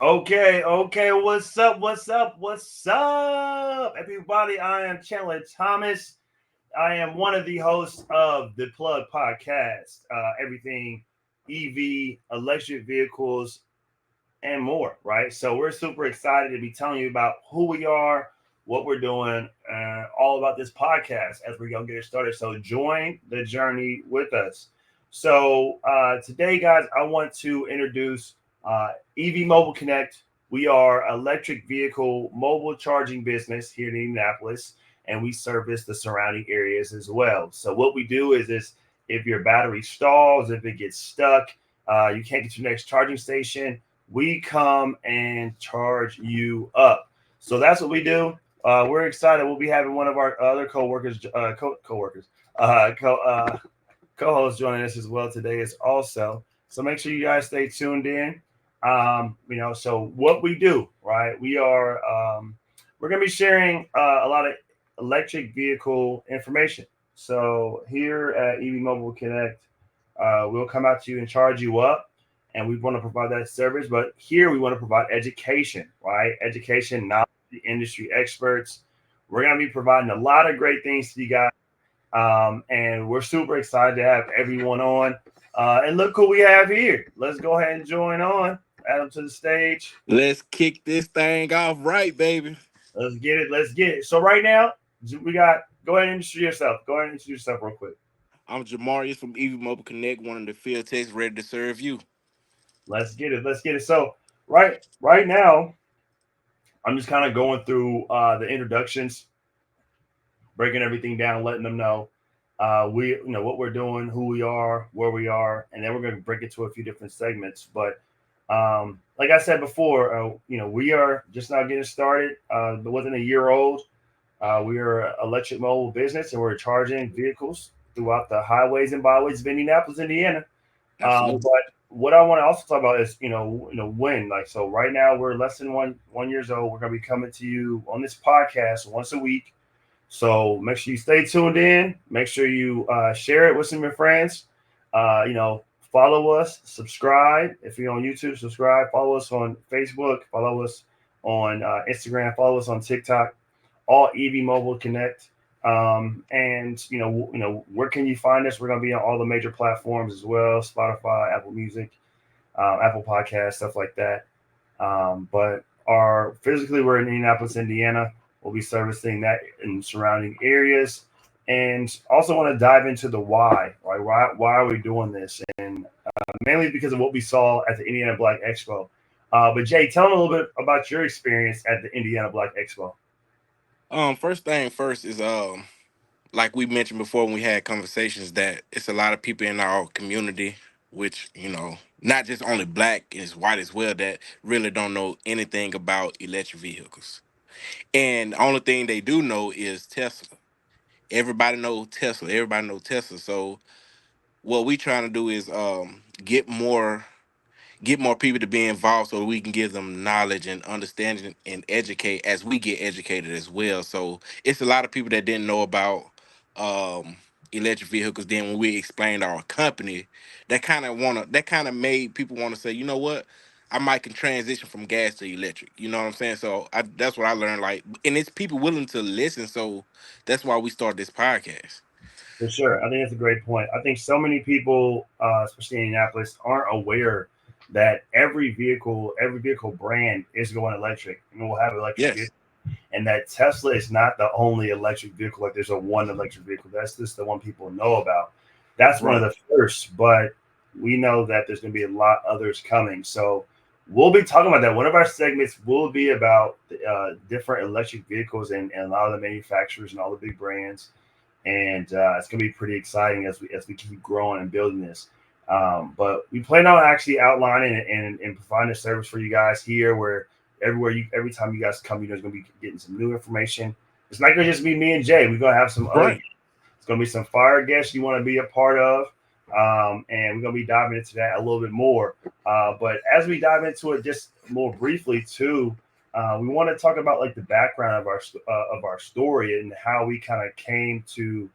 Okay. What's up, everybody? I am Chandler Thomas. I am one of the hosts of the Plug Podcast. Everything EV, electric vehicles, and more. Right. So we're super excited to be telling you about who we are, what we're doing, all about this podcast as we're gonna get it started. So join the journey with us. So today, guys, I want to introduce EV Mobile Connect. We are electric vehicle mobile charging business here in Indianapolis, and we service the surrounding areas as well. So what we do is if your battery stalls, if it gets stuck, you can't get your next charging station, we come and charge you up. So that's what we do. We're excited. We'll be having one of our other co-workers, uh, co co-host joining us as well today is also. So make sure you guys stay tuned in. So what we do, right? We're gonna be sharing a lot of electric vehicle information. So here at EV Mobile Connect, we'll come out to you and charge you up, and we want to provide that service. But here we want to provide education, right? Education, knowledge, the industry experts. We're gonna be providing a lot of great things to you guys, and we're super excited to have everyone on. And look who we have here. Let's go ahead and join on. Add them to the stage. Let's kick this thing off right, baby. Let's get it. Let's get it. So right now, we got. Go ahead and introduce yourself. Go ahead and introduce yourself real quick. I'm Jamarius from EV Mobile Connect, one of the field techs ready to serve you. Let's get it. Let's get it. So right now, I'm just kind of going through the introductions, breaking everything down, letting them know what we're doing, who we are, where we are, and then we're going to break it to a few different segments. But like I said before, we are just now getting started. But within a year old, we are an electric mobile business, and we're charging vehicles throughout the highways and byways of Indianapolis, Indiana. Absolutely. But what I want to also talk about is, when, like, so right now we're less than one years old. We're gonna be coming to you on this podcast once a week. So make sure you stay tuned in. Make sure you share it with some of your friends. Follow us, subscribe. If you're on YouTube, subscribe. Follow us on Facebook. Follow us on Instagram. Follow us on TikTok. All EV Mobile Connect. And where can you find us? We're gonna be on all the major platforms as well: Spotify, Apple Music, Apple Podcast, stuff like that. But our physically, we're in Indianapolis, Indiana. We'll be servicing that in surrounding areas, and also want to dive into the why. Right? Why are we doing this? And mainly because of what we saw at the Indiana Black Expo. But Jay, tell them a little bit about your experience at the Indiana Black Expo. First thing first is like we mentioned before when we had conversations that it's a lot of people in our community, which not just only black is white as well, that really don't know anything about electric vehicles. And the only thing they do know is Tesla. Everybody know Tesla. Everybody know Tesla. So what we trying to do is get more people to be involved so we can give them knowledge and understanding and educate as we get educated as well. So it's a lot of people that didn't know about um electric vehicles. Then when we explained our company, that kind of made people want to say, you know what? I might can transition from gas to electric. You know what I'm saying? So that's what I learned. Like, and it's people willing to listen. So that's why we started this podcast. For sure. I think that's a great point. I think so many people, especially in Indianapolis, aren't aware that every vehicle brand is going electric. And we'll have electric Yes. vehicles. And that Tesla is not the only electric vehicle. Like there's a one electric vehicle. That's just the one people know about. That's one of Right. the first, but we know that there's going to be a lot others coming. So we'll be talking about that. One of our segments will be about different electric vehicles and a lot of the manufacturers and all the big brands, and it's going to be pretty exciting as we keep growing and building this. But we plan on actually outlining and providing a service for you guys here, where every time you guys come, there's going to be getting some new information. It's not going to just be me and Jay. We're going to have some other. Right. It's going to be some fire guests you want to be a part of, and we're going to be diving into that a little bit more. But as we dive into it, just more briefly too, we want to talk about like the background of our story and how we kind of came to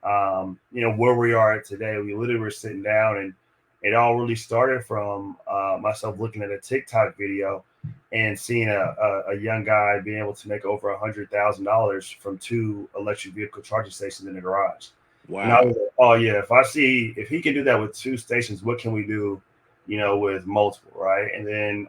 where we are today. We literally were sitting down and it all really started from myself looking at a TikTok video and seeing a young guy being able to make over $100,000 from two electric vehicle charging stations in the garage. And I was Wow. like, oh yeah, if he can do that with two stations, what can we do, with multiple, right? And then,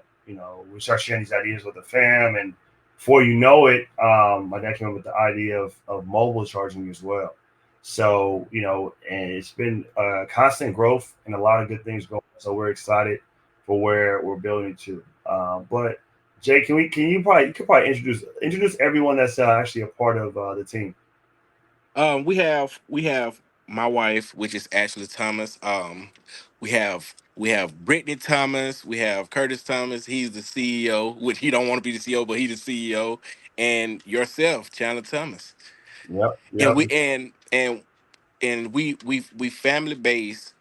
we start sharing these ideas with the fam, and before you know it, my dad came up with the idea of mobile charging as well. So, and it's been constant growth and a lot of good things going. So we're excited for where we're building to. But Jay, you could probably introduce everyone that's actually a part of the team. We have my wife, which is Ashley Thomas. We have Brittany Thomas. We have Curtis Thomas. He's the CEO, which he don't want to be the CEO, but he's the CEO. And yourself, Chandler Thomas. Yep, And yep, we family based,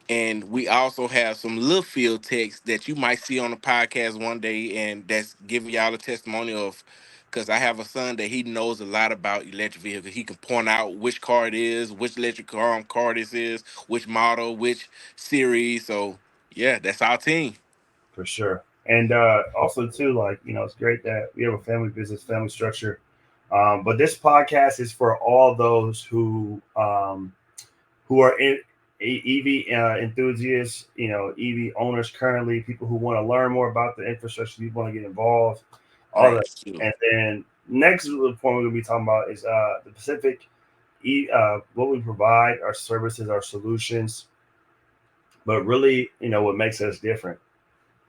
and we also have some little field text that you might see on the podcast one day, and that's giving y'all a testimony of, because I have a son that he knows a lot about electric vehicles. He can point out which car it is, which electric car this is, which model, which series. So yeah, that's our team. for sure. And also too, like, it's great that we have a family business, family structure. But this podcast is for all those who are in EV enthusiasts, EV owners currently, people who want to learn more about the infrastructure, people want to get involved, all Right. that. Sure. And then next point we're going to be talking about is the Pacific. What we provide, our services, our solutions, but really, what makes us different.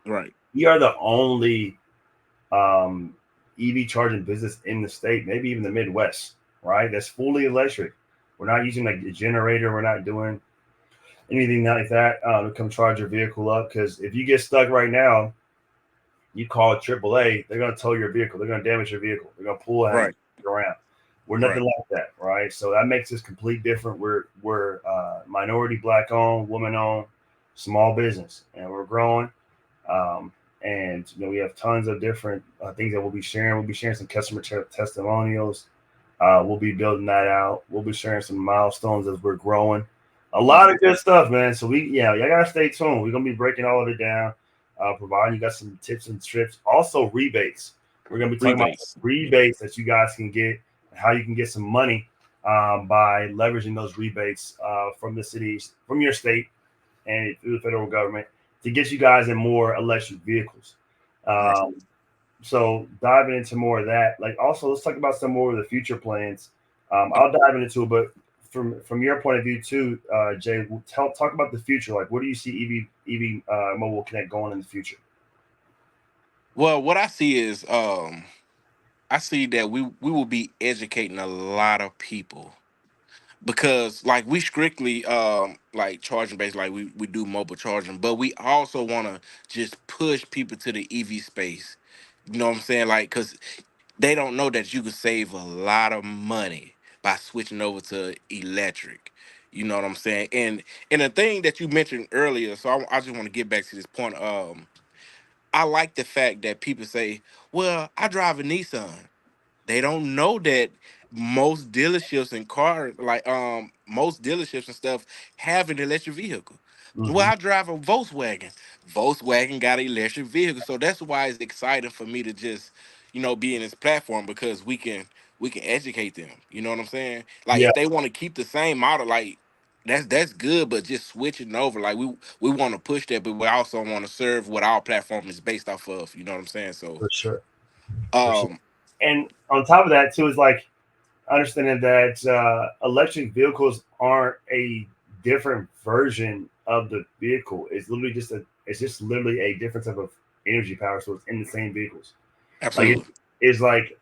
Right. We are the only um, EV charging business in the state, maybe even the Midwest, right? That's fully electric. We're not using like a generator. We're not doing anything like that to come charge your vehicle up. Because if you get stuck right now, you call AAA, they're going to tow your vehicle. They're going to damage your vehicle. They're going to pull out Right. around. We're Right. nothing like that, right? So that makes us complete different. We're minority, black owned, woman owned, small business, and we're growing. Um, and we have tons of different things that we'll be sharing. We'll be sharing some customer testimonials. We'll be building that out. We'll be sharing some milestones as we're growing. A lot Mhm. of good stuff, man. So y'all gotta stay tuned. We're gonna be breaking all of it down, providing you guys some tips and trips. Also rebates. We're gonna be talking about Rebates. rebates that you guys can get, and how you can get some money by leveraging those rebates from the cities, from your state, and through the federal government to get you guys in more electric vehicles. Right. Um, so diving into more of that, like also let's talk about some more of the future plans. I'll dive into it, but from your point of view too, Jay, talk about the future. Like, where do you see EV Mobile Connect going in the future? Well, what I see is, I see that we will be educating a lot of people, because like we strictly like charging based, like we do mobile charging, but we also want to just push people to the EV space. You know what I'm saying? Like, because they don't know that you could save a lot of money by switching over to electric. You know what I'm saying? And the thing that you mentioned earlier, so I just want to get back to this point. I like the fact that people say, well, I drive a Nissan. They don't know that most dealerships and car, like most dealerships and stuff, have an electric vehicle. Well, Hmm. I drive a Volkswagen. Volkswagen got an electric vehicle. So that's why it's exciting for me to just, be in this platform, because we can educate them. You know what I'm saying? Like, Yeah, if they want to keep the same model, like, that's good, but just switching over, like, we want to push that, but we also want to serve what our platform is based off of. You know what I'm saying? So for sure, for sure. um And on top of that too is like understanding that electric vehicles aren't a different version of the vehicle. It's just literally a different type of energy power source in the same vehicles. Like absolutely. it's like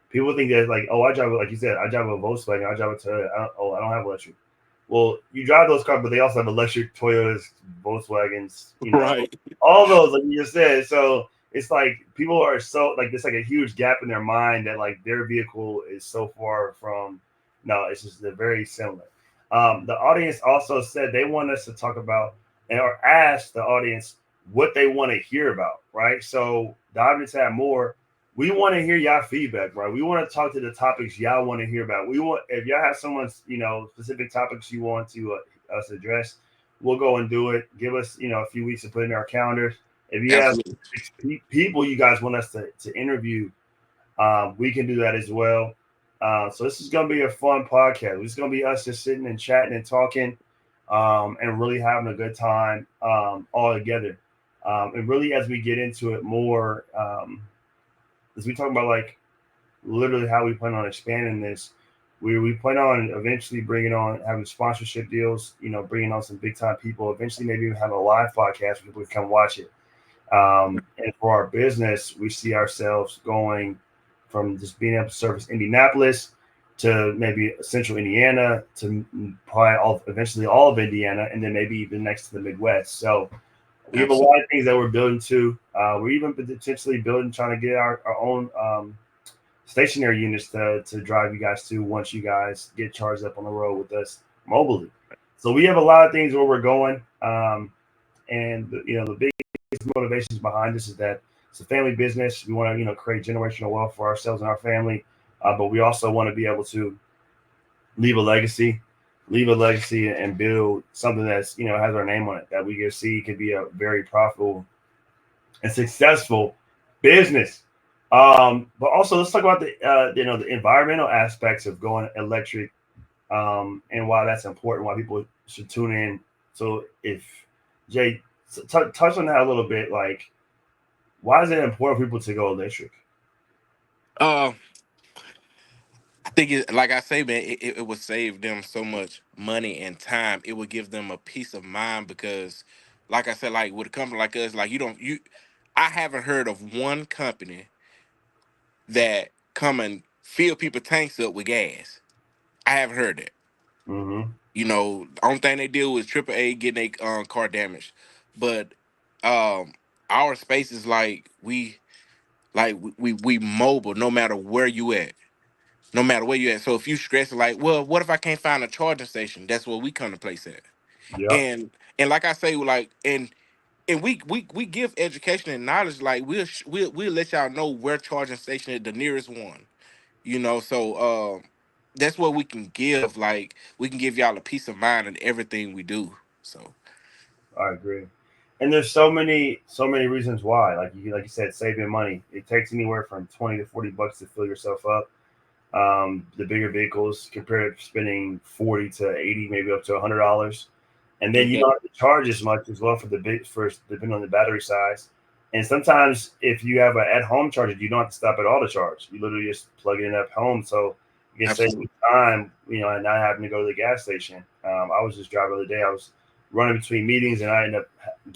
people think that like, oh, I drive, like you said, I drive a Volkswagen, I drive a Toyota. I don't have electric. Well, you drive those cars, but they also have electric Toyotas, Volkswagens, Right. all those, like you just said. So it's like people are so like there's like a huge gap in their mind that like their vehicle is so far from. No, it's just they're very similar. The audience also said they want us to talk about and or ask the audience what they want to hear about, right? So diving into that more, we want to hear y'all feedback, right? We want to talk to the topics y'all want to hear about. We want if y'all have someone's specific topics you want to us address, we'll go and do it. Give us, a few weeks to put in our calendars. If you have Absolutely. people you guys want us to interview, we can do that as well. So this is going to be a fun podcast. It's going to be us just sitting and chatting and talking, and really having a good time, all together. And really, as we get into it more, as we talk about like literally how we plan on expanding this, we plan on eventually bringing on having sponsorship deals. Bringing on some big time people. Eventually, maybe even have a live podcast where people can come watch it. And for our business, we see ourselves going from just being able to service Indianapolis to maybe central Indiana to probably eventually all of Indiana, and then maybe even next to the Midwest. So we have a Absolutely. lot of things that we're building to. We're even potentially building, trying to get our own stationary units to drive you guys to once you guys get charged up on the road with us mobilely. So we have a lot of things where we're going. And the biggest motivations behind this is that it's a family business. We want to create generational wealth for ourselves and our family, but we also want to be able to leave a legacy, and build something that's has our name on it that we can see could be a very profitable and successful business. But also let's talk about the environmental aspects of going electric, and why that's important, why people should tune in. So if Jay, touch on that a little bit, like why is it important for people to go electric? Uh, I think it, like I say, man, it would save them so much money and time. It would give them a peace of mind because, like I said, like with a company like us, like I haven't heard of one company that come and fill people tanks up with gas. I haven't heard that. Mm-hmm. The only thing they deal with is AAA getting their car damaged, but um, our space is like we mobile no matter where you at, no matter where you at. So if you stress like, well, what if I can't find a charging station? That's where we come to place at. Yep, And like I say, like and we give education and knowledge. Like we'll let y'all know where charging station is the nearest one. So that's what we can give. Like we can give y'all a peace of mind in everything we do. So I agree. And there's so many reasons why. Like you said, saving money. It takes anywhere from 20 to 40 bucks to fill yourself up. The bigger vehicles compared to spending 40 to 80, maybe up to $100, and then you exactly. don't have to charge as much as well for the big first, depending on the battery size. And sometimes if you have an at-home charger, you don't have to stop at all to charge. You literally just plug it in at home, so you can save Absolutely. time, and not having to go to the gas station. I was just driving the other day. I was running between meetings, and I ended up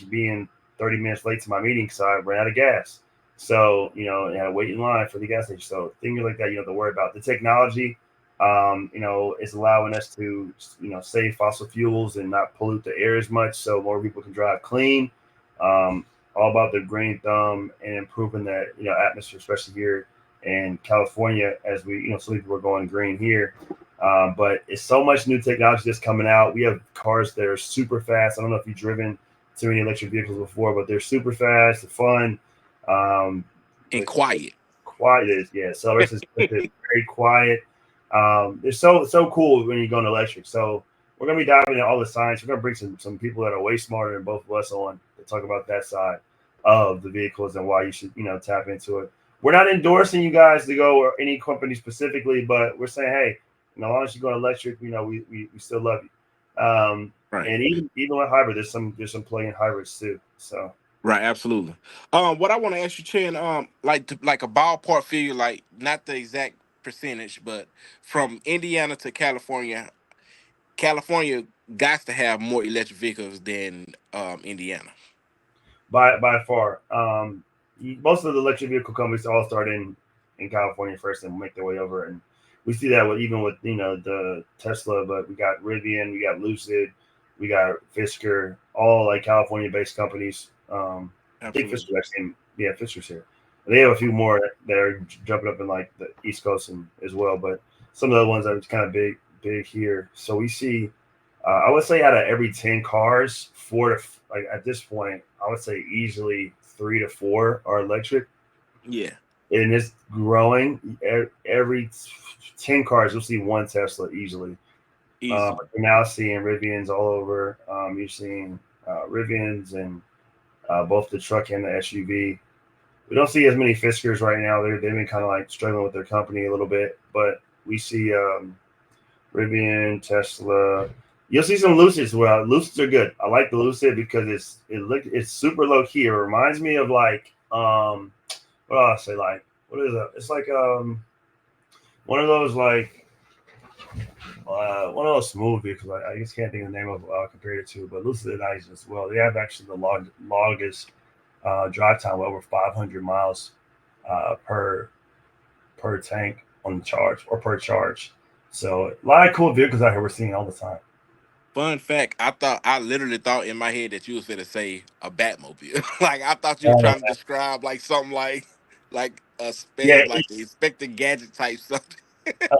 being 30 minutes late to my meeting because I ran out of gas. So, and I had to wait in line for the gas station. So things like that, you don't have to worry about. The technology, is allowing us to, save fossil fuels and not pollute the air as much, so more people can drive clean. Um, all about the green thumb and improving that, atmosphere, especially here in California, as we, some people are going green here. But it's so much new technology that's coming out. We have cars that are super fast. I don't know if you've driven too many electric vehicles before, but they're super fast, they're fun. Um, And with quiet. quiet is, yeah, acceleration is very quiet. It's so cool when you go into electric. So we're gonna be diving into all the science. We're gonna bring some people that are way smarter than both of us on to talk about that side of the vehicles and why you should tap into it. We're not endorsing you guys to go or any company specifically, but we're saying, hey, as long as you go electric, we still love you. Right. And even with hybrid, there's some plug-in hybrids too. So Right, absolutely. What I want to ask you, Chen, like a ballpark figure, like not the exact percentage, but from Indiana to California, California got to have more electric vehicles than Indiana. by far. Most of the electric vehicle companies all start in California first and make their way over, and we see that even with the Tesla. But we got Rivian, we got Lucid, we got Fisker, all like California-based companies. I think Absolutely. Fisker actually, yeah, Fisker's here. They have a few more that are jumping up in like the East Coast and as well, but some of the ones that are kind of big here. So we see, I would say out of every 10 cars, like at this point, I would say easily 3 to 4 are electric, Yeah. and it's growing. Every 10 cars, you'll see one Tesla easily. Easily. But you're now seeing Rivians all over. You're seeing Rivians and both the truck and the SUV. We don't see as many Fiskars right now. They've been kind of like struggling with their company a little bit, but we see Rivian, Tesla. You'll see some Lucids. Well, Lucids are good. I like the Lucid because it's super low key. It reminds me of like what do I say, like what is it? It's like one of those like one of those smooth vehicles. I just can't think of the name of compared it to, but Lucid is nice as well. They have actually the longest drive time, over 500 miles per tank on charge or per charge. So a lot of cool vehicles out here we're seeing all the time. Fun fact, I literally thought in my head that you was gonna say a Batmobile. Like I thought you were Uh, trying to describe like something like a yeah, spec like the Inspector Gadget type something.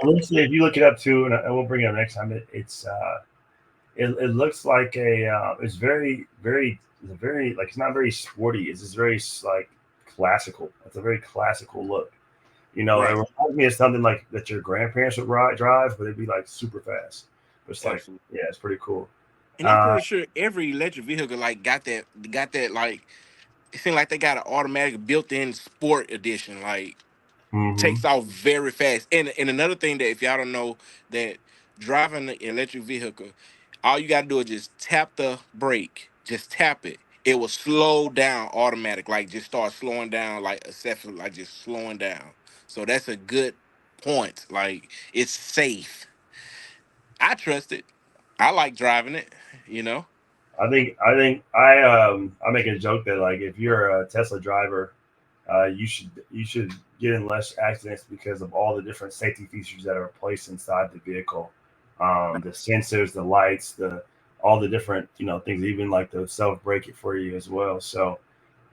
Lucid, if you look it up too, and we'll bring it up next time. It looks like it's very like it's not very sporty. It's just very like classical. It's a very classical look. It Right. reminds me of something like that your grandparents would drive, but it'd be like super fast. It's like, Absolutely. yeah, it's pretty cool. And I'm Uh, pretty sure every electric vehicle like got that like it seems like they got an automatic built-in sport edition. Like hmm takes off very fast. And another thing that if y'all don't know that driving an electric vehicle, all you gotta do is just tap the brake, just tap it. It will slow down automatic, like just start slowing down, like acceptable, like just slowing down. So that's a good point. Like it's safe. I trust it. I like driving it. You know. I make a joke that like if you're a Tesla driver, you should get in less accidents because of all the different safety features that are placed inside the vehicle, the sensors, the lights, the all the different things, even like the self brake it for you as well. So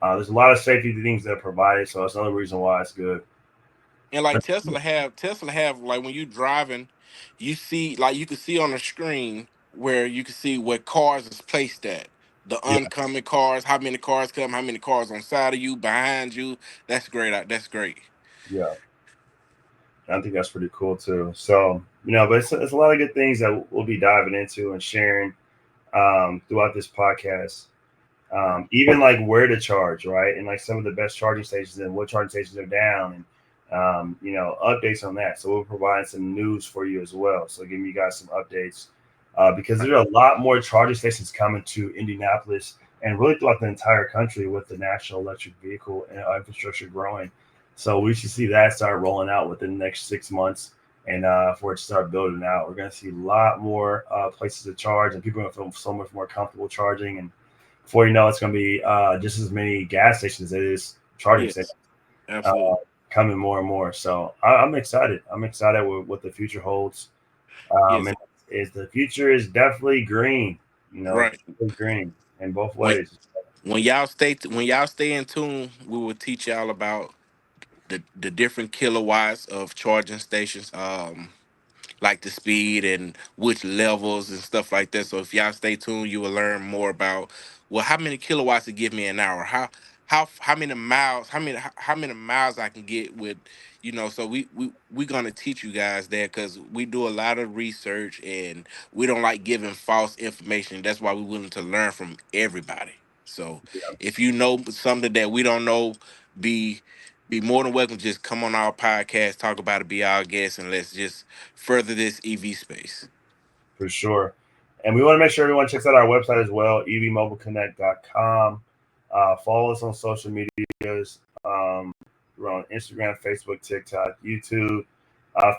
there's a lot of safety things that are provided. So that's another reason why it's good. And like Tesla have like when you driving, you see like you can see on the screen where you can see where cars is placed at. The Yeah, oncoming cars, how many cars come, how many cars on side of you, behind you. That's great. That's great. yeah. I think that's pretty cool too. So but it's a lot of good things that we'll be diving into and sharing throughout this podcast. Even like where to charge, right? And like some of the best charging stations and what charging stations are down, and updates on that. So we'll provide some news for you as well. So giving you guys some updates because Right. there are a lot more charging stations coming to Indianapolis and really throughout the entire country with the national electric vehicle and infrastructure growing. So we should see that start rolling out within the next 6 months. And for it to start building out, we're going to see a lot more places to charge, and people are going to feel so much more comfortable charging. And before you know, it's going to be just as many gas stations as it is charging stations Yes, uh, absolutely. coming more and more. So I'm excited. I'm excited with what the future holds. Yes, And is the future is definitely green. right. Definitely green in both When ways. when y'all stay in tune, we will teach y'all about the different kilowatts of charging stations. Like the speed and which levels and stuff like that. So if y'all stay tuned, you will learn more about well how many kilowatts it give me an hour, how many miles, how many miles I can get with So we gonna teach you guys that because we do a lot of research and we don't like giving false information. That's why we're willing to learn from everybody. So if you know something that we don't know, be be more than welcome. Just come on our podcast, talk about it, be our guest, and let's just further this EV space. For sure. And we want to make sure everyone checks out our website as well, evmobileconnect.com. Follow us on social medias. We're on Instagram, Facebook, TikTok, YouTube.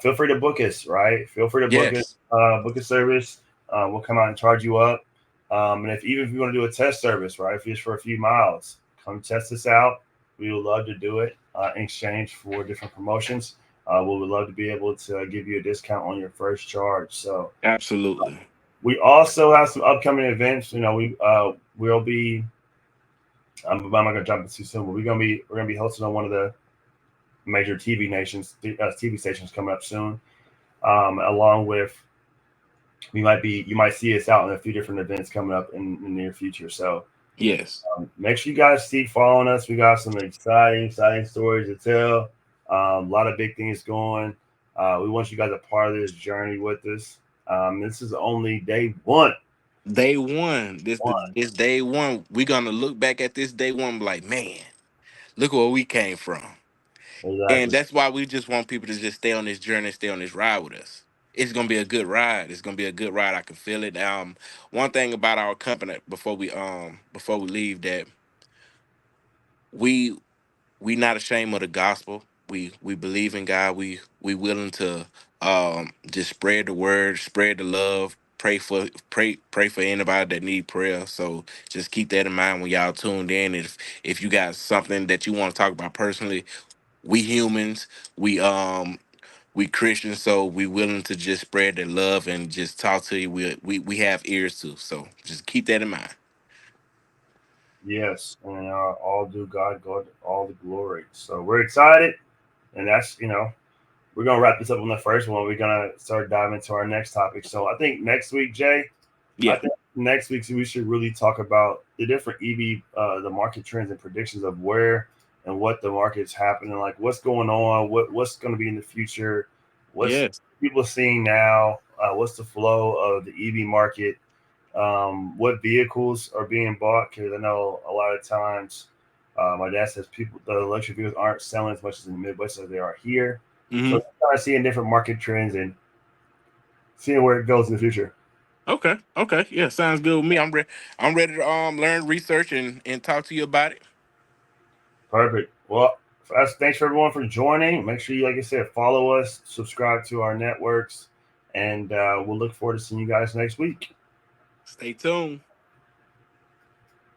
Feel free to book us, right? Feel free to book us, Yes, book a service. We'll come out and charge you up. And if you want to do a test service, right, if it's for a few miles, come test us out. We would love to do it in exchange for different promotions. We would love to be able to give you a discount on your first charge. So absolutely. we also have some upcoming events. We'll be. I'm not gonna jump in too soon, but we're gonna be hosting on one of the major TV stations coming up soon. Along with you might see us out in a few different events coming up in the near future. So Yes, make sure you guys keep following us. We got some exciting stories to tell. A lot of big things going. We want you guys a part of this journey with us. This is only day one. Day one. One, This day one. We're gonna look back at this day one and be like, man, look where we came from. And exactly. that's why we just want people to just stay on this journey, stay on this ride with us. It's gonna be a good ride. It's gonna be a good ride. I can feel it. One thing about our company before we leave that we we not ashamed of the gospel. We believe in God. We willing to just spread the word, spread the love, pray for anybody that need prayer. So just keep that in mind when y'all tuned in. If you got something that you want to talk about personally, we humans, we Christians, so we willing to just spread the love and just talk to you. We have ears too. So just keep that in mind. Yes, and all do God all the glory. So we're excited, and that's we're gonna wrap this up on the first one. We're gonna start diving into our next topic. So I think next week, Jay, I Yeah. think next week we should really talk about the different EV, the market trends and predictions of where and what the market's happening, like what's going on, what's going to be in the future, what's Yes. people seeing now, what's the flow of the EV market, what vehicles are being bought. Because I know a lot of times, my dad says the electric vehicles aren't selling as much as in the Midwest as they are here. So Mm-hmm. kind of seeing different market trends and seeing where it goes in the future. Okay. Okay. Yeah, sounds good with me. I'm ready to learn, research, and talk to you about it. Perfect. Well, thanks for everyone for joining. Make sure you, like I said, follow us, subscribe to our networks, and we'll look forward to seeing you guys next week. Stay tuned.